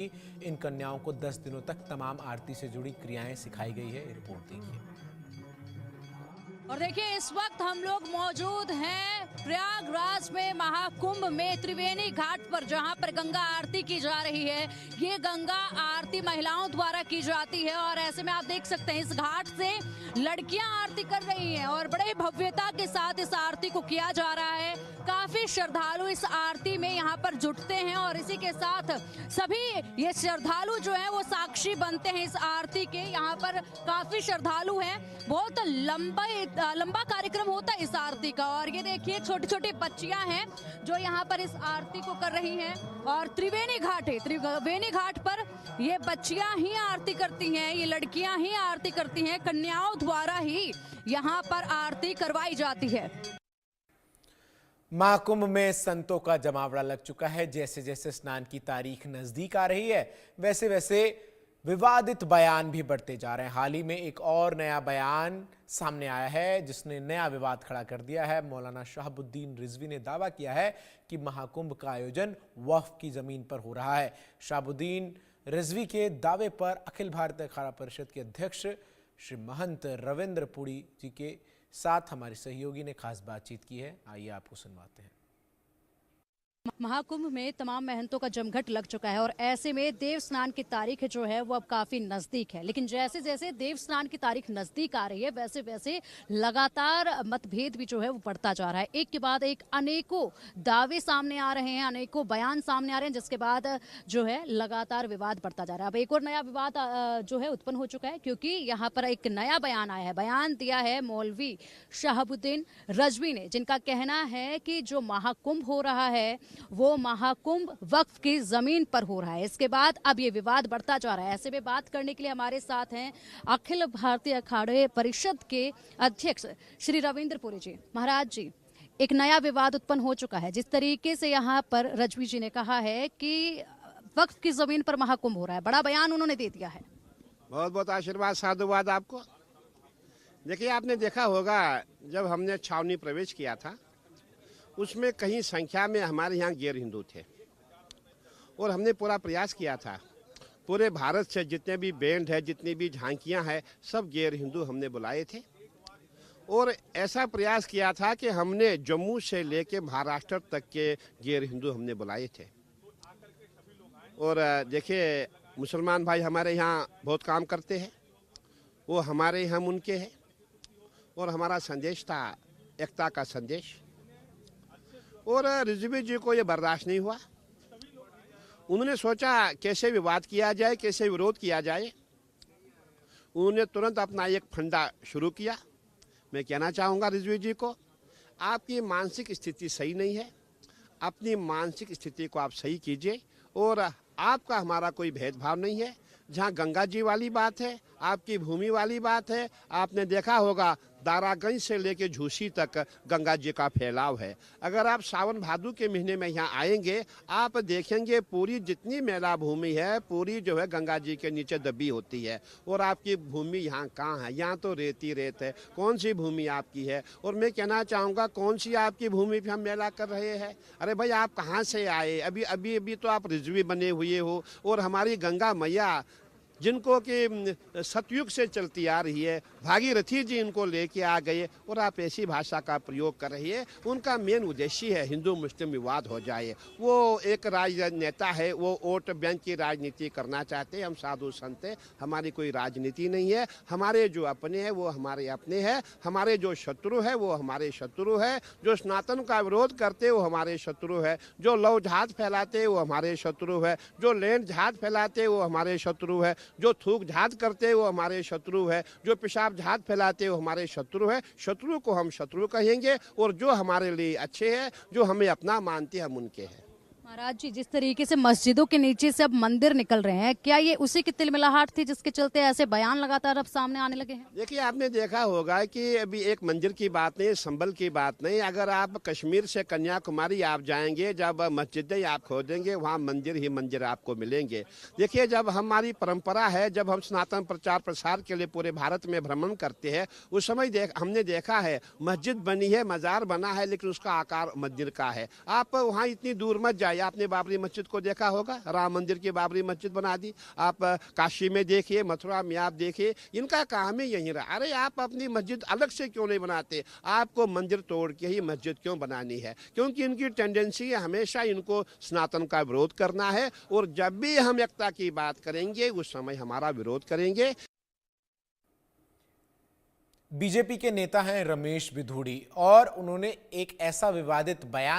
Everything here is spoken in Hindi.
इन कन्याओं को 10 दिनों तक तमाम आरती से जुड़ी क्रियाएं सिखाई गई है। रिपोर्ट देखिए। और देखिए, इस वक्त हम लोग मौजूद हैं प्रयागराज में महाकुंभ में त्रिवेणी घाट पर, जहां पर गंगा आरती की जा रही है। ये गंगा आरती महिलाओं द्वारा की जाती है और ऐसे में आप देख सकते हैं इस घाट से लड़कियां आरती कर रही हैं और बड़े भव्यता के साथ इस आरती को किया जा रहा है। काफी श्रद्धालु इस आरती में यहाँ पर जुटते हैं और इसी के साथ सभी ये श्रद्धालु जो है वो साक्षी बनते हैं इस आरती के। यहाँ पर काफी श्रद्धालु हैं, बहुत लंबा कार्यक्रम होता है इस आरती का। और ये देखिए, छोटी छोटी बच्चियां हैं जो यहाँ पर इस आरती को कर रही हैं और त्रिवेणी घाट है, त्रिवेणी घाट पर ये बच्चियां ही आरती करती हैं, ये लड़कियां ही आरती करती हैं, कन्याओं द्वारा ही यहाँ पर आरती करवाई जाती है। महाकुंभ में संतों का जमावड़ा लग चुका है। जैसे जैसे स्नान की तारीख नजदीक आ रही है, वैसे वैसे विवादित बयान भी बढ़ते जा रहे हैं। हाल ही में एक और नया बयान सामने आया है जिसने नया विवाद खड़ा कर दिया है। मौलाना शहाबुद्दीन रिजवी ने दावा किया है कि महाकुंभ का आयोजन वक्फ की जमीन पर हो रहा है। शहाबुद्दीन रिजवी के दावे पर अखिल भारतीय अखाड़ा परिषद के अध्यक्ष श्री महंत रविंद्र पुरी जी के साथ हमारे सहयोगी ने खास बातचीत की है। आइए आपको सुनवाते हैं। महाकुंभ में तमाम महंतों का जमघट लग चुका है और ऐसे में देव स्नान की तारीख जो है वो अब काफी नजदीक है। लेकिन जैसे जैसे देव स्नान की तारीख नजदीक आ रही है, वैसे वैसे लगातार मतभेद भी जो है वो बढ़ता जा रहा है। एक के बाद एक अनेकों दावे सामने आ रहे हैं, अनेकों बयान सामने आ रहे हैं, जिसके बाद जो है लगातार विवाद बढ़ता जा रहा है। अब एक और नया विवाद जो है उत्पन्न हो चुका है, क्योंकि यहाँ पर एक नया बयान आया है। बयान दिया है मौलवी शहाबुद्दीन रिजवी ने, जिनका कहना है कि जो महाकुंभ हो रहा है वो महाकुंभ वक्फ की जमीन पर हो रहा है। इसके बाद अब ये विवाद बढ़ता जा रहा है। ऐसे में बात करने के लिए हमारे साथ हैं अखिल भारतीय अखाड़े परिषद के अध्यक्ष श्री रविंद्र पुरी जी। महाराज जी, एक नया विवाद उत्पन्न हो चुका है। जिस तरीके से यहाँ पर रिजवी जी ने कहा है कि वक्फ की जमीन पर महाकुंभ हो रहा है, बड़ा बयान उन्होंने दे दिया है। बहुत बहुत आशीर्वाद, साधुवाद आपको। देखिए, आपने देखा होगा जब हमने छावनी प्रवेश किया था, उसमें कहीं संख्या में हमारे यहाँ गैर हिंदू थे और हमने पूरा प्रयास किया था। पूरे भारत से जितने भी बैंड है, जितनी भी झांकियाँ हैं, सब गैर हिंदू हमने बुलाए थे और ऐसा प्रयास किया था कि हमने जम्मू से लेके महाराष्ट्र तक के गैर हिंदू हमने बुलाए थे। और देखिए, मुसलमान भाई हमारे यहाँ बहुत काम करते हैं, वो हमारे हम उनके हैं और हमारा संदेश था एकता का संदेश। और रिजवी जी को ये बर्दाश्त नहीं हुआ। उन्होंने सोचा कैसे विवाद किया जाए, कैसे विरोध किया जाए। उन्होंने तुरंत अपना एक फंडा शुरू किया। मैं कहना चाहूँगा रिजवी जी को, आपकी मानसिक स्थिति सही नहीं है, अपनी मानसिक स्थिति को आप सही कीजिए। और आपका हमारा कोई भेदभाव नहीं है। जहाँ गंगा जी वाली बात है, आपकी भूमि वाली बात है, आपने देखा होगा दारागंज से लेके झूसी तक गंगा जी का फैलाव है। अगर आप सावन भादो के महीने में यहाँ आएंगे, आप देखेंगे पूरी जितनी मैला भूमि है, पूरी जो है गंगा जी के नीचे दबी होती है। और आपकी भूमि यहाँ कहाँ है? यहाँ तो रेती रेत है। कौन सी भूमि आपकी है? और मैं कहना चाहूँगा, कौन सी आपकी भूमि पे हम मेला कर रहे हैं? अरे भाई, आप कहाँ से आए? अभी तो आप रिजवी बने हुए हो। और हमारी गंगा मैया, जिनको कि सतयुग से चलती आ रही है, भागीरथी जी इनको लेके आ गए और आप ऐसी भाषा का प्रयोग कर रही है। उनका मेन उद्देश्य है हिंदू मुस्लिम विवाद हो जाए। वो एक राजनेता है, वो वोट बैंक की राजनीति करना चाहते हैं। हम साधु संत हैं, हमारी कोई राजनीति नहीं है। हमारे जो अपने हैं वो हमारे अपने हैं, हमारे जो शत्रु है वो हमारे शत्रु है। जो सनातन का विरोध करते वो हमारे शत्रु है, जो लव जहाज फैलाते वो हमारे शत्रु है, जो लैंड जहाज फैलाते वो हमारे शत्रु है, जो थूक झात करते वो हमारे शत्रु है, जो पेशाब झात फैलाते वो हमारे शत्रु है। शत्रु को हम शत्रु कहेंगे और जो हमारे लिए अच्छे हैं, जो हमें अपना मानते हैं, हम उनके हैं। महाराज जी, जिस तरीके से मस्जिदों के नीचे से अब मंदिर निकल रहे हैं, क्या ये उसी की तिलमिलाहट थी जिसके चलते ऐसे बयान लगातार अब सामने आने लगे हैं? देखिए, आपने देखा होगा कि अभी एक मंदिर की बात नहीं, संभल की बात नहीं। अगर आप कश्मीर से कन्याकुमारी आप जाएंगे, जब मस्जिदें आप खोदेंगे, वहाँ मंदिर ही मंदिर आपको मिलेंगे। देखिए, जब हमारी परंपरा है, जब हम सनातन प्रचार प्रसार के लिए पूरे भारत में भ्रमण करते हैं, उस समय हमने देखा है मस्जिद बनी है, मजार बना है, लेकिन उसका आकार मंदिर का है। आप वहाँ इतनी दूर मत जाइए। आपने बाबरी मस्जिद को देखा होगा, राम मंदिर की बाबरी मस्जिद बना दी। आप काशी में देखिए, मथुरा में आप देखिए, इनका काम ही यही रहा। अरे आप अपनी मस्जिद अलग से क्यों नहीं बनाते? आपको मंदिर तोड़ के ही मस्जिद क्यों बनानी है? क्योंकि इनकी टेंडेंसी है हमेशा इनको सनातन का विरोध करना है, और जब भी हम एकता की बात करेंगे उस समय हमारा विरोध करेंगे। बीजेपी के नेता हैं रमेश बिधूड़ी और उन्होंने एक ऐसा विवादित बयान